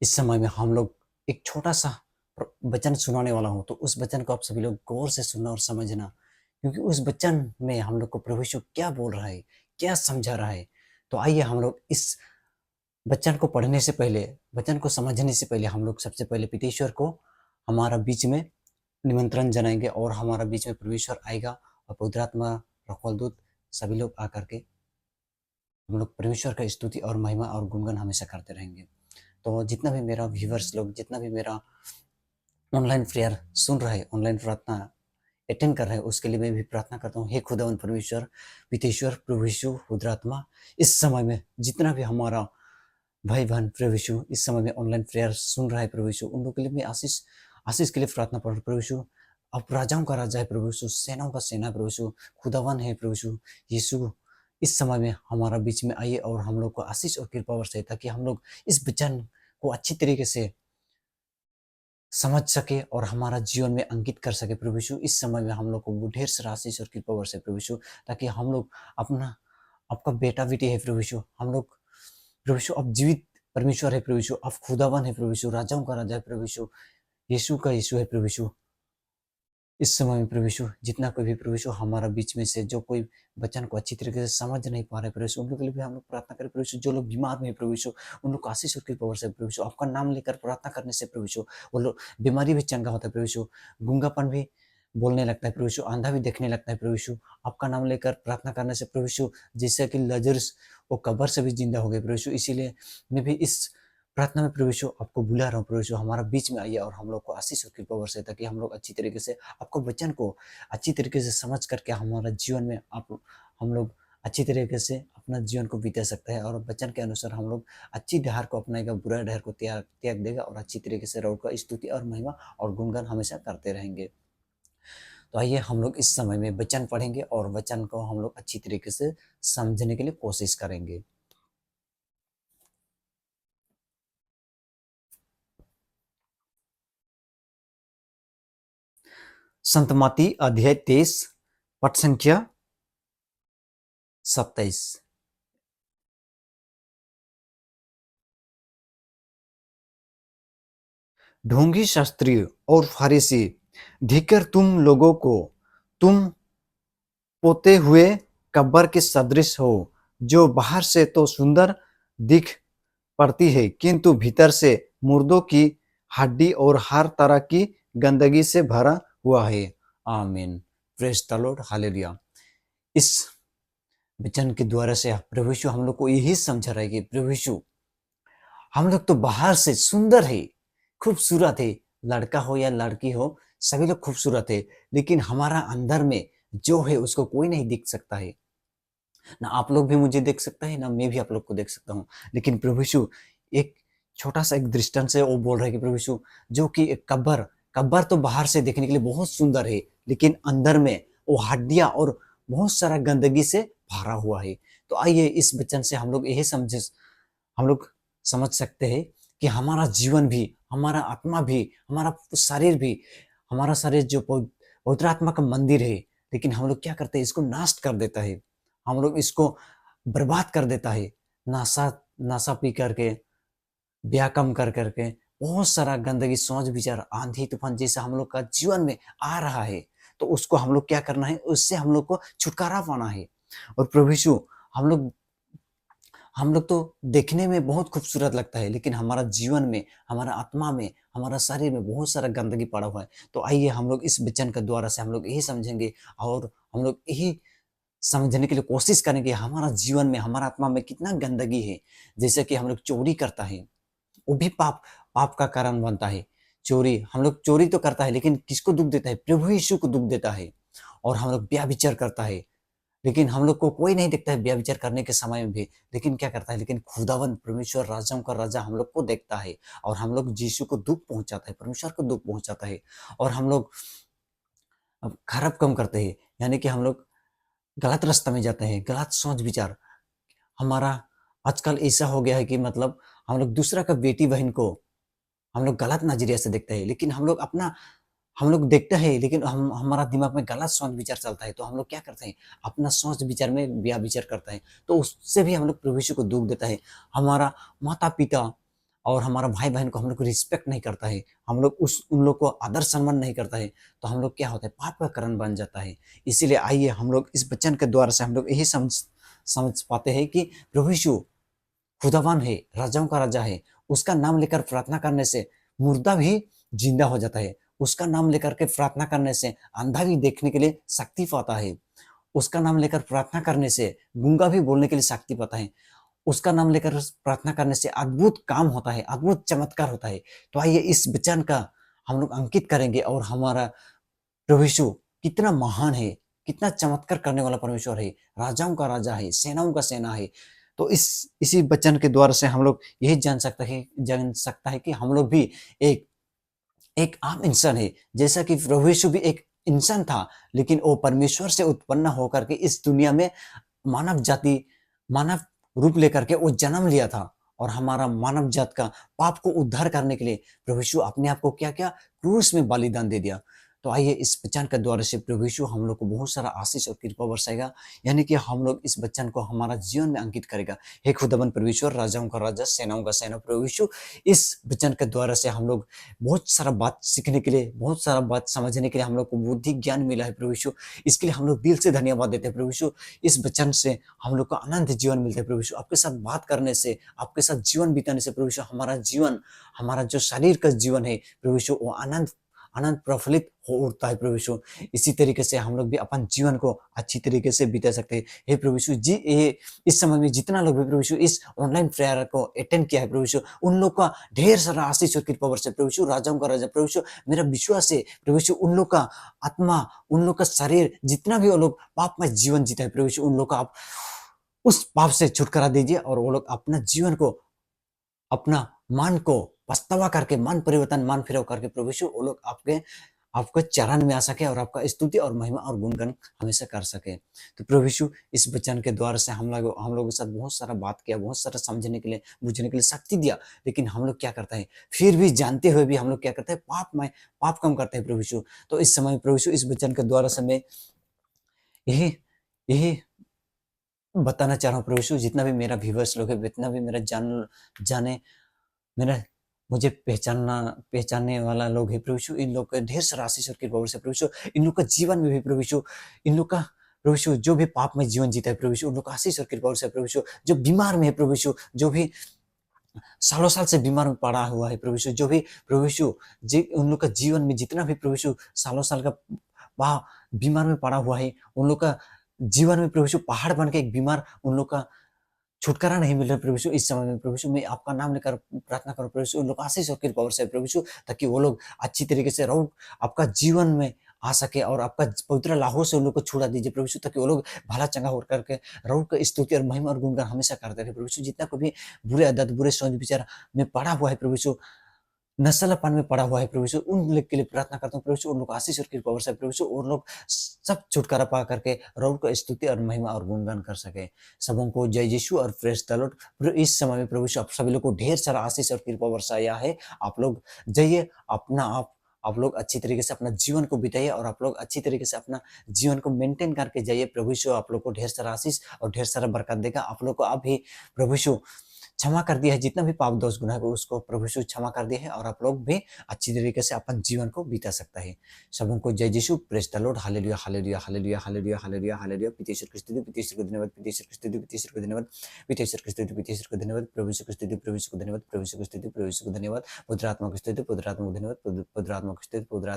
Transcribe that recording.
इस समय में हम लोग एक छोटा-सा वचन सुनाने वाला हूँ, तो उस वचन को आप सभी लोग गौर से सुनना और समझना, क्योंकि उस वचन में हम लोग को प्रभु यीशु क्या बोल रहा है, क्या समझा रहा है। तो आइए हम लोग इस वचन को पढ़ने से पहले, वचन को समझने से पहले हम लोग सबसे पहले पिता ईश्वर को हमारा बीच में निमंत्रण जनाएँगे और हमारा बीच में प्रभु ईश्वर आएगा और पवित्र आत्मा, रखवाल दूत सभी लोग आकर के हम लोग परमेश्वर का स्तुति और महिमा और गुणगान हमेशा करते रहेंगे। तो जितना भी मेरा व्यूअर्स लोग, जितना भी मेरा ऑनलाइन प्रेयर सुन रहा है, ऑनलाइन प्रार्थना अटेंड कर रहे हैं, उसके लिए मैं भी प्रार्थना करता हूँ। हे खुदावन परमेश्वर, पितेश्वर, प्रभु यीशु, रुद्र आत्मा, इस समय में जितना भी हमारा भाई-बहन प्रभु यीशु इस समय में ऑनलाइन प्रेयर सुन रहा है प्रभु यीशु, उन लोगों के लिए मैं आशीष आशीष के लिए प्रार्थना पढ़ प्रभु यीशु, आप राजाओं का राजा है प्रभु यीशु, सेनाओं का सेना है प्रभु यीशु, खुदावन है प्रभु यीशु। यीशु, इस समय में हमारा बीच में आइए और हम लोग को आशीष और कृपा बरसाइए, ताकि हम लोग इस वचन को अच्छी तरीके से समझ सके और हमारा जीवन में अंकित कर सके प्रभु यीशु। इस समय में हम लोग को वो ढेर सारा आशीष और कृपा बरसे प्रभु यीशु, ताकि हम लोग अपना आपका बेटा-बेटी है प्रभु यीशु। हम लोग प्रभु यीशु आप जीवित परमेश्वर है प्रभु यीशु, आप खुदावन है प्रभु यीशु, राजाओं का राजा है प्रभु यीशु, यीशु का यीशु है प्रभु यीशु। इस समय में प्रभु यीशु जितना कोई भी प्रभु यीशु हमारा बीच में से जो कोई वचन को अच्छी तरीके से समझ नहीं पा रहे प्रभु यीशु, उन लोगों के लिए भी हम लोग प्रार्थना करें प्रभु यीशु। जो लोग बीमार में हैं प्रभु यीशु, उन लोग को आशीष और कृपा बरसाए प्रभु यीशु। आपका नाम लेकर प्रार्थना करने से प्रभु यीशु वो लोग बीमारी भी चंगा होता है प्रभु यीशु, गूंगापन भी बोलने लगता है प्रभु यीशु, आंधा भी देखने लगता है प्रभु यीशु। आपका नाम लेकर प्रार्थना करने से प्रभु यीशु, जैसे कि लजरस वो कब्र से भी जिंदा हो गए प्रभु यीशु। इसीलिए मैं भी इस प्रार्थना में प्रभु यीशु आपको बुला रहा हूँ प्रभु यीशु, हमारा बीच में आइए और हम लोग को आशीष और कृपा बरसाए, ताकि हम लोग अच्छी तरीके से आपको वचन को अच्छी तरीके से समझ करके हमारा जीवन में आप हम लोग अच्छी तरीके से अपना जीवन को बिता सकते हैं और वचन के अनुसार हम लोग अच्छी डहार को अपनाएगा, बुरा डहार को त्याग त्याग देगा और अच्छी तरीके से रब का स्तुति और महिमा और गुणगान हमेशा करते रहेंगे। तो आइए हम लोग इस समय में वचन पढ़ेंगे और वचन को हम लोग अच्छी तरीके से समझने के लिए कोशिश करेंगे। संत मत्ती अध्याय 23 पद संख्या 27। ढोंगी शास्त्री और फरीसी, धिक्कार तुम लोगों को, तुम पोते हुए कब्र के सदृश हो, जो बाहर से तो सुंदर दिख पड़ती है, किंतु भीतर से मुर्दों की हड्डी और हर तरह की गंदगी से भरा हुआ है। आमीन। Praise the Lord, hallelujah. इस वचन के द्वारा से प्रभु यीशु हम लोग को यही समझा रहा है कि प्रभु यीशु, हम लोग तो बाहर से सुंदर है, खूबसूरत है, लड़का हो या लड़की हो, सभी लोग खूबसूरत है, लेकिन हमारा अंदर में जो है उसको कोई नहीं देख सकता है। ना आप लोग भी मुझे देख सकता है, ना मैं भी आप लोग को देख सकता हूँ। लेकिन प्रभु यीशु एक छोटा-सा एक दृष्टांत से वो बोल रहे हैं कि प्रभु यीशु, जो कि एक कब्र कब्र तो बाहर से देखने के लिए बहुत सुंदर है, लेकिन अंदर में वो हड्डियाँ और बहुत सारा गंदगी से भरा हुआ है। तो आइए इस वचन से हम लोग समझ सकते हैं कि हमारा जीवन भी, हमारा आत्मा भी, हमारा शरीर जो पवित्र आत्मा का मंदिर है, लेकिन हम लोग क्या करते हैं, इसको नष्ट कर देता है। हम लोग इसको बर्बाद कर देता है। नशा नशा पी करके, व्यायाम कर करके, बहुत सारा गंदगी, सोच विचार, आंधी तूफान जैसा हम लोग का जीवन में आ रहा है। तो उसको हम लोग क्या करना है, उससे हम लोग को छुटकारा पाना है। और प्रभु यीशु, हम लोग हम लोग तो देखने में बहुत खूबसूरत लगता है, लेकिन हमारा जीवन में, हमारा आत्मा में, हमारा शरीर में बहुत सारा गंदगी पड़ा हुआ है। तो आइए हम लोग इस वचन के द्वारा से हम लोग यही समझेंगे और हम लोग यही समझने के लिए कोशिश करेंगे हमारा जीवन में, हमारा आत्मा में कितना गंदगी है। जैसे कि हम लोग चोरी करता है, वो भी पाप का कारण बनता है। चोरी, हम लोग चोरी तो करता है, लेकिन किसको दुःख देता है? प्रभु यीशु को दुःख देता है। और हम लोग व्यभिचार करता है, लेकिन हम लोग को कोई नहीं देखता है व्यभिचार करने के समय में भी, लेकिन क्या करता है? लेकिन खुदावन परमेश्वर, राजाओं का राजा हम लोग को देखता है और हम लोग यीशु को दुःख पहुँचाता है, परमेश्वर को दुःख पहुँचाता है और हम लोग अब खराब काम करते हैं, यानी कि हम लोग गलत रास्ते में जाते हैं, गलत सोच-विचार। हमारा आजकल ऐसा हो गया है कि मतलब हम लोग दूसरा का बेटी-बहन को हम लोग गलत नज़रिए से देखते हैं, लेकिन हम लोग देखते हैं, लेकिन हमारा दिमाग में गलत सोच-विचार चलता है, तो हम लोग क्या करते हैं? अपना सोच-विचार में व्यभिचार करते हैं, तो उससे भी हम लोग प्रभु यीशु को दुःख देता है। हमारा माता-पिता और हमारा भाई बहन को हम लोग को रिस्पेक्ट नहीं करता है, हम लोग उन लोग को आदर सम्मान नहीं करता है, तो हम लोग क्या होता है, पाप का कारण बन जाता है। इसीलिए आइए हम लोग इस वचन के द्वारा से हम लोग यही समझ समझ पाते हैं कि प्रभु यीशु खुदावान है, राजाओं का राजा है। उसका नाम लेकर प्रार्थना करने से मुर्दा भी जिंदा हो जाता है। उसका नाम लेकर के प्रार्थना करने से अंधा भी देखने के लिए शक्ति पाता है। उसका नाम लेकर प्रार्थना करने से गूंगा भी बोलने के लिए शक्ति पाता है। उसका नाम लेकर प्रार्थना करने से अद्भुत काम होता है, अद्भुत चमत्कार होता है। तो आइए इस वचन का हम लोग अंकित करेंगे और हमारा प्रभु यीशु कितना महान है, कितना चमत्कार करने वाला परमेश्वर है, राजाओं का राजा है, सेनाओं का सेना है। तो इसी वचन के द्वारा से हम लोग यही जान सकता है कि हम लोग भी एक एक आम इंसान है। जैसा कि प्रभु यीशु भी एक इंसान था, लेकिन वो परमेश्वर से उत्पन्न होकर के इस दुनिया में मानव जाति मानव रूप लेकर के वो जन्म लिया था। और हमारा मानव जात का पाप को उद्धार करने के लिए प्रभु यीशु अपने आप को क्या क्या क्रूस में बलिदान दे दिया। तो आइए इस वचन के द्वारा से प्रभु यीशु हम लोग को बहुत सारा आशीष और कृपा बरसाएगा, यानी कि हम लोग इस वचन को हमारा जीवन में अंकित करेगा। हे खुदाबंद परमेश्वर, राजाओं का राजा, सेनाओं का सेना प्रभु यीशु, इस वचन के द्वारा से हम लोग बहुत सारा बात सीखने के लिए, बहुत सारा बात समझने के लिए हम लोग को बुद्धि ज्ञान मिला है प्रभु यीशु। इसके लिए हम लोग दिल से धन्यवाद देते हैं प्रभु यीशु। इस वचन से हम लोग को अनंत जीवन मिलता है प्रभु यीशु। आपके साथ बात करने से, आपके साथ जीवन बिताने से प्रभु यीशु हमारा जीवन, हमारा जो शरीर का जीवन है प्रभु यीशु, वो अनंत अनंत प्रफुल्लित हो उठता है प्रभु यीशु। इसी तरीके से हम लोग भी अपन जीवन को अच्छी तरीके से बिता सकते हैं। हे प्रभु यीशु जी, ये इस समय में जितना लोग भी प्रभु यीशु इस ऑनलाइन प्रेयर को अटेंड किया है प्रभु यीशु, उन लोग का ढेर सारा आशीष और कृपा वर्षे प्रभु यीशु। राजाओं का राजा प्रभु यीशु, मेरा विश्वास है प्रभु यीशु, उन लोग का आत्मा, उन लोग का शरीर, जितना भी वो लोग पाप में जीवन जीता है प्रभु यीशु, उन लोग का आप उस पाप से छुटकारा दीजिए और वो लोग अपना जीवन को, अपना मन को पछतावा करके, मन परिवर्तन, मन फिराव करके प्रभु यीशु, वो लोग आपके चरण में आ सके और आपका स्तुति और महिमा और गुणगान हमेशा कर सके। तो प्रभु यीशु, इस वचन के द्वारा से हम लोगों के साथ बहुत सारा बात किया, बहुत सारा समझने के लिए, बुझने के लिए शक्ति दिया, लेकिन हम लोग क्या करते हैं, फिर भी जानते हुए भी हम लोग क्या करते हैं, पाप कम करते हैं प्रभु यीशु। तो इस समय प्रभु यीशु, इस वचन के द्वारा से मैं यही यही बताना चाह रहा हूँ प्रभु यीशु, जितना भी मेरा व्यूअर्स लोग है, जितना भी मेरा जाने मेरा मुझे पहचानने वाला लोग है प्रभु यीशु, इन लोग का ढेर सारा आशीष और कृपा से प्रभु यीशु, इन लोग का जीवन में भी प्रभु यीशु, इन लोग का प्रभु यीशु जो भी पाप में जीवन जीता है प्रभु यीशु, उन लोग का आशीष और कृपा से प्रभु यीशु, जो बीमार में है प्रभु यीशु, जो भी सालों साल से बीमार में पड़ा हुआ है प्रभु यीशु, जो भी प्रभु यीशु उन लोग का जीवन में जितना भी प्रभु यीशु सालों साल का बीमार में पड़ा हुआ है, उन लोग का जीवन में प्रभु यीशु पहाड़ बन के एक बीमार उन लोग का छुटकारा नहीं मिल रहा प्रभु यीशु। इस समय में प्रभु यीशु, मैं आपका नाम लेकर प्रार्थना करूँ प्रभु यीशु, उन लोग आशीष और कृपा से प्रभु यीशु, ताकि वो लोग अच्छी तरीके से रहो आपका जीवन में आ सके और आपका पवित्र लाहौ से उन लोग को छुड़ा दीजिए प्रभु यीशु, ताकि वो लोग भला चंगा हो करके रहो का स्तुति और महिमा और गुणगान हमेशा करते रहे प्रभु यीशु। जितना कोई भी बुरे आदत, बुरे सोच विचार में पड़ा हुआ है प्रभु यीशु, नस्लपन में पड़ा हुआ है प्रभु यीशु, उन लोग के लिए प्रार्थना करता हूँ प्रभु यीशु, उन लोग आशीष और कृपा वर्षाए प्रभु यीशु, उन लोग सब छुटकारा पा करके प्रभु को स्तुति और महिमा और गुणगान कर सके। सबों को जय यीशु और प्रेज द लॉर्ड। इस समय में प्रभु यीशु आप सभी लोग को ढेर सारा आशीष और कृपा वर्षाया है। आप लोग जाइए, अपना आप लोग अच्छी तरीके से अपना जीवन को बिताइए और आप लोग अच्छी तरीके से अपना जीवन को मेंटेन करके जाइए। प्रभु यीशु आप लोग को ढेर सारा आशीष और ढेर सारा बरकत देगा। आप लोग को अभी प्रभु यीशु क्षमा कर दिया है, जितना भी पाप दोष गुनाह को उसको प्रभु यीशु क्षमा कर दिया है और आप लोग भी अच्छी तरीके से अपन जीवन को बिता सकता है। सबों को जय Yeshu, praise the Lord, hallelujah hallelujah hallelujah hallelujah hallelujah hallelujah. पितेश्वर की स्तुति, पितेश्वर को धन्यवाद, पितेश्वर की स्तुति, पितेश्वर को धन्यवाद, पितेश्वर की स्तुति, पितेश्वर को धन्यवाद, प्रभु यीशु की स्तुति, प्रभु यीशु को धन्यवाद, प्रभु यीशु की स्तुति, प्रभु यीशु को धन्यवाद, पवित्र आत्मा की स्तुति, पवित्र आत्मा को धन्यवाद, पवित्र आत्मा की स्तुति, पवित्र